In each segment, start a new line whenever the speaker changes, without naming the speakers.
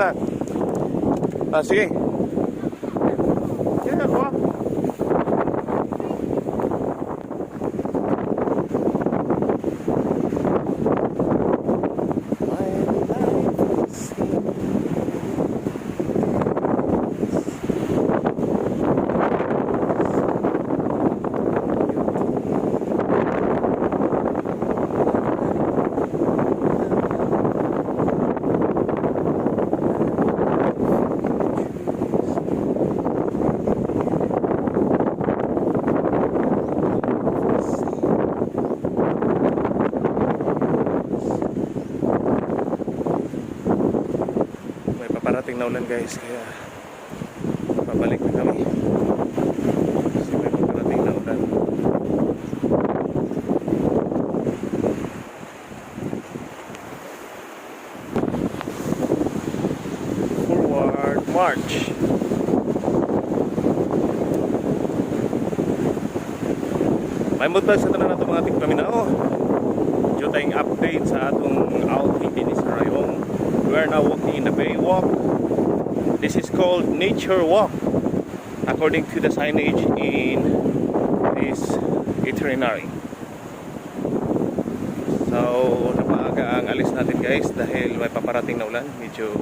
that? Sige. Kaya ako. Parating na ulan guys, kaya pabalik na kami kasi may parating na ulan. Forward march. May mutag sa tanan nato mga tigpaminao. Diyo tayong update sa atong outing din sa Rayong. We are now walking in the Bay Walk. This is called Nature Walk according to the signage in this itinerary. So napaaga ang alis natin guys dahil may paparating na ulan. Medyo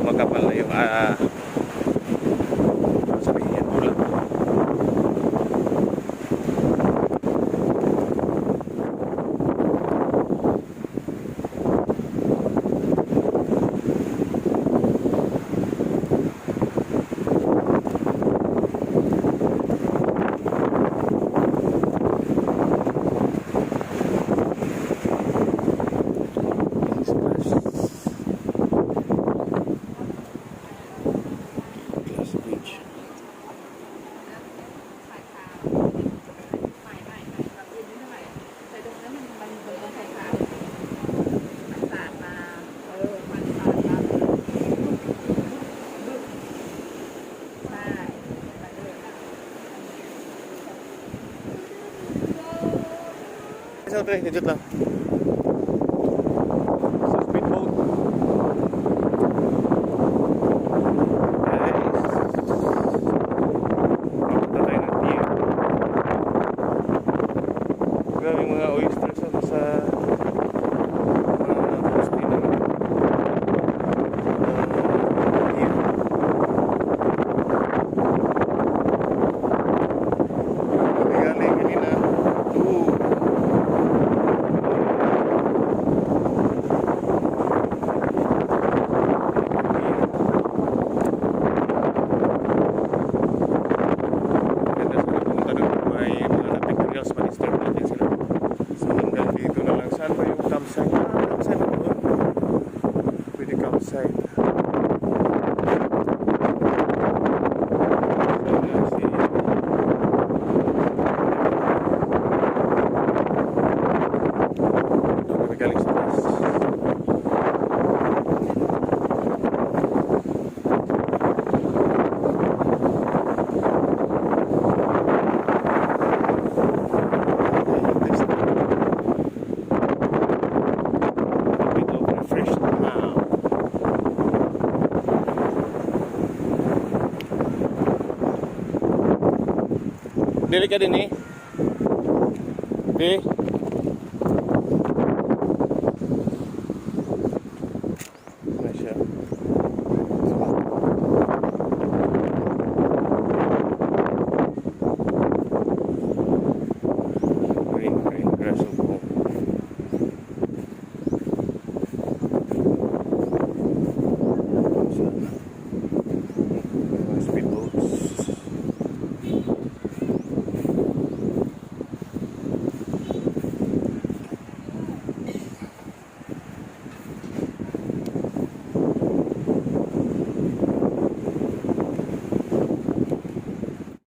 makapal na yung sabihin yan, ulan. Isa tayo, hijit lang. Sa speedboat. Guys. Papunta tayo ng pier. Grabe mga oysters sa Dili ka din eh. Di.